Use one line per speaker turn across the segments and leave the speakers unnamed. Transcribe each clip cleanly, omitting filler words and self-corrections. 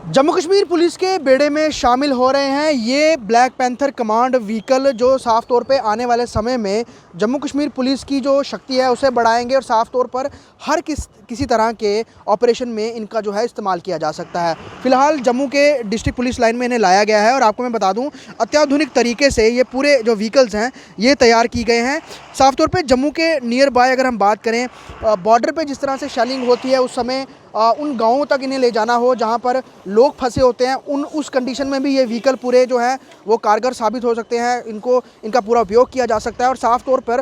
Jammu Kashmir police के बेड़े में शामिल हो रहे हैं ये ब्लैक पैंथर कमांड व्हीकल, जो साफ़ तौर पे आने वाले समय में जम्मू कश्मीर पुलिस की जो शक्ति है उसे बढ़ाएंगे और साफ़ तौर पर हर किसी तरह के ऑपरेशन में इनका जो है इस्तेमाल किया जा सकता है। फ़िलहाल जम्मू के डिस्ट्रिक्ट पुलिस लाइन में इन्हें लाया गया है और आपको मैं बता दूं, अत्याधुनिक तरीके से ये पूरे जो व्हीकल्स हैं ये तैयार की गए हैं। साफ़ तौर पे जम्मू के नियर बाय अगर हम बात करें, बॉर्डर पे जिस तरह से शेलिंग होती है उस समय उन गाँवों तक इन्हें ले जाना हो जहाँ पर लोग फंसे होते हैं, उस कंडीशन में भी ये व्हीकल पूरे जो है वो कारगर साबित हो सकते हैं। इनका पूरा उपयोग किया जा सकता है और साफ़ तौर पर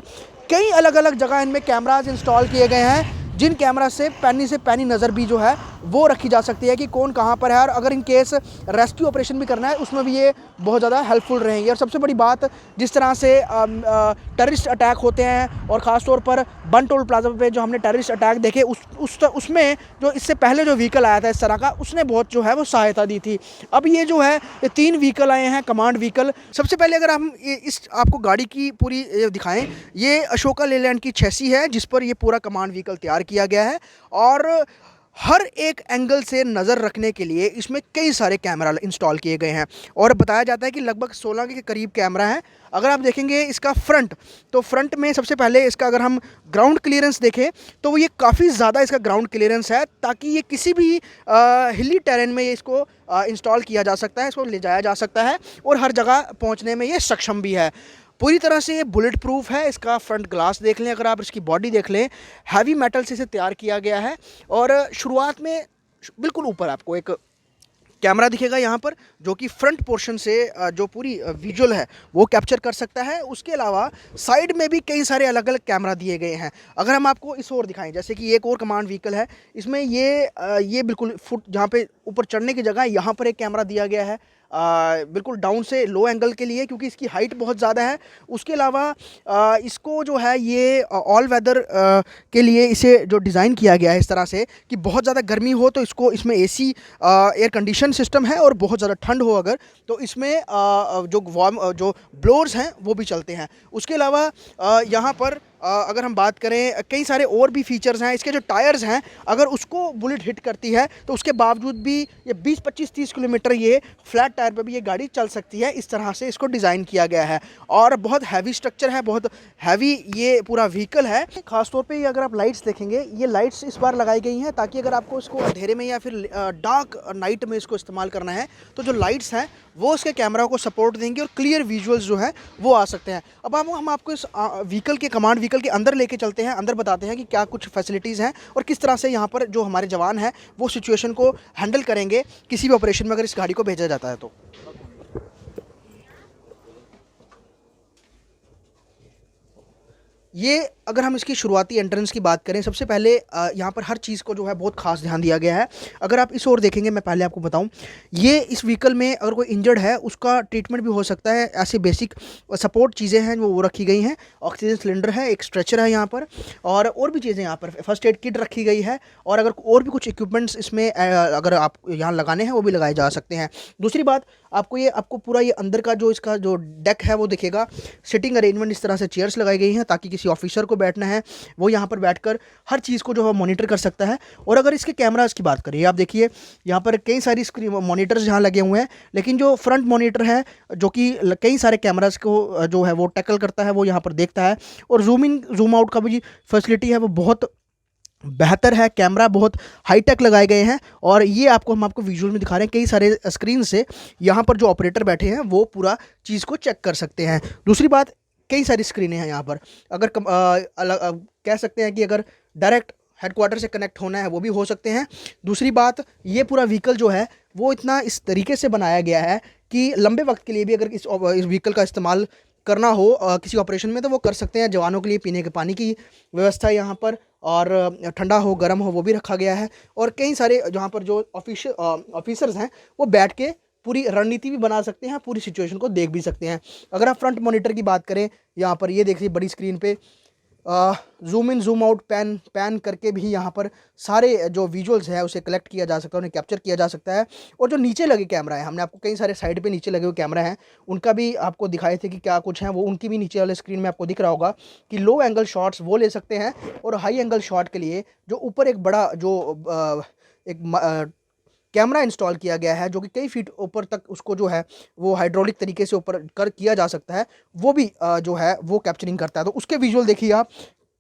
कई अलग अलग जगह इनमें कैमराज इंस्टॉल किए गए हैं, जिन कैमरा से पैनी नज़र भी जो है वो रखी जा सकती है कि कौन कहाँ पर है, और अगर इन केस रेस्क्यू ऑपरेशन भी करना है उसमें भी ये बहुत ज़्यादा हेल्पफुल रहेंगे। और सबसे बड़ी बात, जिस तरह से टेररिस्ट अटैक होते हैं और ख़ास तौर पर बन टोल प्लाजा पे जो हमने टेररिस्ट अटैक देखे उसमें जो इससे पहले जो व्हीकल आया था इस तरह का, उसने बहुत जो है वो सहायता दी थी। अब ये जो है ये 3 व्हीकल आए हैं कमांड व्हीकल। सबसे पहले अगर हम इस आपको गाड़ी की पूरी दिखाएं, ये अशोका लेलैंड की चैसी है जिस पर ये पूरा कमांड व्हीकल तैयार किया गया है और हर एक एंगल से नज़र रखने के लिए इसमें कई सारे कैमरा इंस्टॉल किए गए हैं और बताया जाता है कि लगभग 16 के करीब कैमरा है। अगर आप देखेंगे इसका फ्रंट, तो फ्रंट में सबसे पहले इसका अगर हम ग्राउंड क्लियरेंस देखें तो ये काफ़ी ज़्यादा इसका ग्राउंड क्लियरेंस है, ताकि ये किसी भी हिली टेरेन में ये इसको इंस्टॉल किया जा सकता है, इसको ले जाया जा सकता है और हर जगह पहुँचने में ये सक्षम भी है। पूरी तरह से ये बुलेट प्रूफ है। इसका फ्रंट ग्लास देख लें, अगर आप इसकी बॉडी देख लें, हैवी मेटल से इसे तैयार किया गया है। और शुरुआत में बिल्कुल ऊपर आपको एक कैमरा दिखेगा यहाँ पर, जो कि फ्रंट पोर्शन से जो पूरी विजुअल है वो कैप्चर कर सकता है। उसके अलावा साइड में भी कई सारे अलग अलग कैमरा दिए गए हैं। अगर हम आपको इस ओर दिखाएं, जैसे कि एक और कमांड व्हीकल है, इसमें ये बिल्कुल फुट जहाँ पे ऊपर चढ़ने की जगह यहाँ पर एक कैमरा दिया गया है, बिल्कुल डाउन से लो एंगल के लिए, क्योंकि इसकी हाइट बहुत ज़्यादा है। उसके अलावा इसको जो है ये ऑल वेदर के लिए इसे जो डिज़ाइन किया गया है इस तरह से कि बहुत ज़्यादा गर्मी हो तो इसमें एसी एयर कंडीशन सिस्टम है, और बहुत ज़्यादा ठंड हो अगर तो इसमें जो वार्म जो ब्लोअर्स हैं वो भी चलते हैं। उसके अलावा यहाँ पर अगर हम बात करें, कई सारे और भी फीचर्स हैं। इसके जो टायर्स हैं, अगर उसको बुलेट हिट करती है तो उसके बावजूद भी ये 20-25-30 किलोमीटर ये फ्लैट टायर पर भी ये गाड़ी चल सकती है। इस तरह से इसको डिज़ाइन किया गया है और बहुत हैवी स्ट्रक्चर है, बहुत हैवी ये पूरा व्हीकल है। खासतौर पे ये अगर आप लाइट्स देखेंगे, ये लाइट्स इस बार लगाई गई हैं ताकि अगर आपको इसको अंधेरे में या फिर डार्क नाइट में इसको इस्तेमाल करना है तो जो लाइट्स हैं वो इसके कैमरा को सपोर्ट देंगे और क्लियर विजुअल्स जो है वो आ सकते हैं। अब हम आपको इस व्हीकल के कमांड व्हीकल के अंदर लेके चलते हैं, अंदर बताते हैं कि क्या कुछ फैसिलिटीज़ हैं और किस तरह से यहाँ पर जो हमारे जवान हैं वो सिचुएशन को हैंडल करेंगे किसी भी ऑपरेशन में अगर इस गाड़ी को भेजा जाता है तो। ये अगर हम इसकी शुरुआती एंट्रेंस की बात करें, सबसे पहले यहाँ पर हर चीज़ को जो है बहुत खास ध्यान दिया गया है। अगर आप इस ओर देखेंगे, मैं पहले आपको बताऊँ, ये इस व्हीकल में अगर कोई इंजर्ड है उसका ट्रीटमेंट भी हो सकता है। ऐसे बेसिक सपोर्ट चीज़ें हैं जो वो रखी गई हैं। ऑक्सीजन सिलेंडर है, एक स्ट्रेचर है यहाँ पर और भी चीज़ें यहाँ पर फर्स्ट एड किट रखी गई है, और अगर और भी कुछ इक्विपमेंट्स इसमें अगर आप यहाँ लगाने हैं वो भी लगाए जा सकते हैं। दूसरी बात, आपको पूरा ये अंदर का जो इसका जो डेक है वो दिखेगा। सिटिंग अरेंजमेंट इस तरह से चेयर्स लगाई गई हैं ताकि किसी ऑफिसर को बैठना है वो यहाँ पर बैठकर हर चीज़ को जो है मॉनिटर कर सकता है। और अगर इसके कैमरास की बात करें, आप देखिए यहाँ पर कई सारी स्क्रीन मॉनिटर्स यहाँ लगे हुए हैं, लेकिन जो फ्रंट मॉनिटर है जो कि कई सारे कैमरास को जो है वो टैकल करता है, वो यहाँ पर देखता है। और जूम इन जूम आउट का भी फैसिलिटी है वो बहुत बेहतर है। कैमरा बहुत हाईटेक लगाए गए हैं और ये हम आपको विजुअल में दिखा रहे हैं। कई सारे स्क्रीन से यहाँ पर जो ऑपरेटर बैठे हैं वो पूरा चीज़ को चेक कर सकते हैं। दूसरी बात, कई सारी स्क्रीनें हैं यहाँ पर। अगर कह सकते हैं कि अगर डायरेक्ट हेडक्वार्टर से कनेक्ट होना है वो भी हो सकते हैं। दूसरी बात, ये पूरा व्हीकल जो है वो इतना इस तरीके से बनाया गया है कि लंबे वक्त के लिए भी अगर इस व्हीकल का इस्तेमाल करना हो किसी ऑपरेशन में तो वो कर सकते हैं। जवानों के लिए पीने के पानी की व्यवस्था है यहाँ पर, और ठंडा हो गर्म हो वो भी रखा गया है। और कई सारे जहाँ पर जो ऑफिसर्स हैं वो बैठ के पूरी रणनीति भी बना सकते हैं, पूरी सिचुएशन को देख भी सकते हैं। अगर आप फ्रंट मॉनिटर की बात करें, यहाँ पर ये देखिए बड़ी स्क्रीन पे zoom in zoom out pan करके भी यहाँ पर सारे जो विजुअल्स है उसे कलेक्ट किया जा सकता है, उन्हें कैप्चर किया जा सकता है। और जो नीचे लगे कैमरा है, हमने आपको कई सारे साइड पे नीचे लगे हुए कैमरा हैं उनका भी आपको दिखाए थे कि क्या कुछ हैं, वो उनकी भी नीचे वाले स्क्रीन में आपको दिख रहा होगा कि लो एंगल शॉट्स वो ले सकते हैं। और हाई एंगल शॉट के लिए जो ऊपर एक बड़ा जो एक कैमरा इंस्टॉल किया गया है जो कि कई फीट ऊपर तक उसको जो है वो हाइड्रोलिक तरीके से ऊपर कर किया जा सकता है, वो भी जो है वो कैप्चरिंग करता है। तो उसके विजुअल देखिए आप,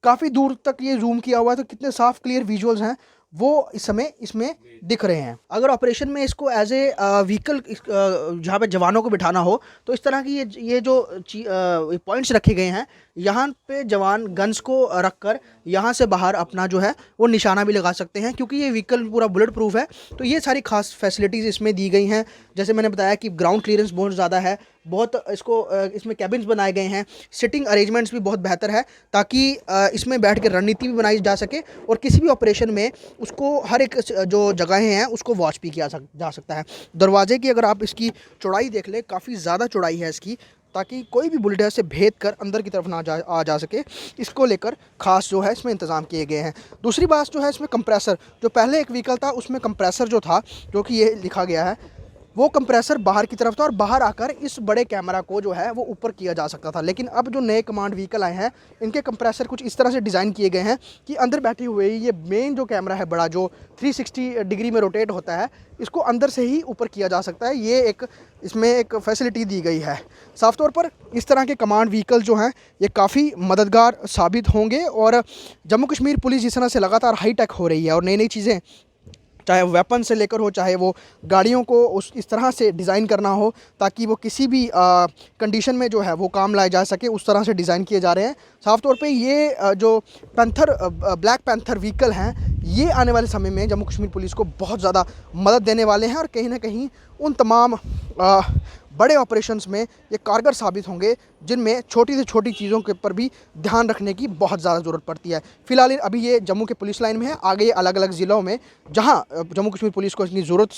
काफ़ी दूर तक ये जूम किया हुआ है, तो कितने साफ क्लियर विजुअल्स हैं वो इस समय इसमें दिख रहे हैं। अगर ऑपरेशन में इसको एज ए व्हीकल जहाँ पे जवानों को बिठाना हो, तो इस तरह की ये जो पॉइंट्स रखे गए हैं, यहाँ पे जवान गन्स को रख कर यहाँ से बाहर अपना जो है वो निशाना भी लगा सकते हैं, क्योंकि ये व्हीकल पूरा बुलेट प्रूफ है। तो ये सारी खास फैसिलिटीज़ इसमें दी गई हैं। जैसे मैंने बताया कि ग्राउंड क्लियरेंस बहुत ज़्यादा है, बहुत इसको इसमें कैबिन्स बनाए गए हैं, सिटिंग अरेंजमेंट्स भी बहुत बेहतर है, ताकि इसमें बैठ के रणनीति भी बनाई जा सके और किसी भी ऑपरेशन में उसको हर एक जो जगहें हैं उसको वॉच भी किया जा सकता है। दरवाजे की अगर आप इसकी चौड़ाई देख लें, काफ़ी ज़्यादा चौड़ाई है इसकी, ताकि कोई भी बुलेट से भेद कर अंदर की तरफ ना आ जा सके। इसको लेकर खास जो है इसमें इंतज़ाम किए गए हैं। दूसरी बात जो है इसमें कंप्रेसर, जो पहले एक व्हीकल था उसमें कंप्रेसर जो था, जो कि ये लिखा गया है, वो कंप्रेसर बाहर की तरफ था और बाहर आकर इस बड़े कैमरा को जो है वो ऊपर किया जा सकता था। लेकिन अब जो नए कमांड व्हीकल आए हैं, इनके कंप्रेसर कुछ इस तरह से डिज़ाइन किए गए हैं कि अंदर बैठे हुए ये मेन जो कैमरा है बड़ा, जो 360 डिग्री में रोटेट होता है, इसको अंदर से ही ऊपर किया जा सकता है। ये एक इसमें एक फैसिलिटी दी गई है। साफ तौर पर इस तरह के कमांड व्हीकल जो हैं ये काफ़ी मददगार साबित होंगे। और जम्मू कश्मीर पुलिस जिस तरह से लगातार हाई टेक हो रही है और नई नई चीज़ें, चाहे वो वेपन से लेकर हो, चाहे वो गाड़ियों को इस तरह से डिज़ाइन करना हो ताकि वो किसी भी कंडीशन में जो है वो काम लाए जा सके, उस तरह से डिज़ाइन किए जा रहे हैं। साफ तौर पे ये जो ब्लैक पैंथर व्हीकल हैं, ये आने वाले समय में जम्मू कश्मीर पुलिस को बहुत ज़्यादा मदद देने वाले हैं और कहीं ना कहीं उन तमाम बड़े ऑपरेशंस में ये कारगर साबित होंगे, जिनमें छोटी से छोटी चीज़ों के ऊपर भी ध्यान रखने की बहुत ज़्यादा ज़रूरत पड़ती है। फिलहाल अभी ये जम्मू के पुलिस लाइन में है, आगे ये अलग अलग ज़िलों में जहाँ जम्मू कश्मीर पुलिस को इतनी ज़रूरत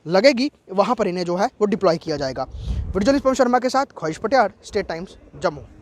लगेगी वहाँ पर इन्हें जो है वो डिप्लॉय किया जाएगा। वीडियो जर्नलिस्ट पवन शर्मा के साथ ख्वाहिश पटियार, स्टेट टाइम्स, जम्मू।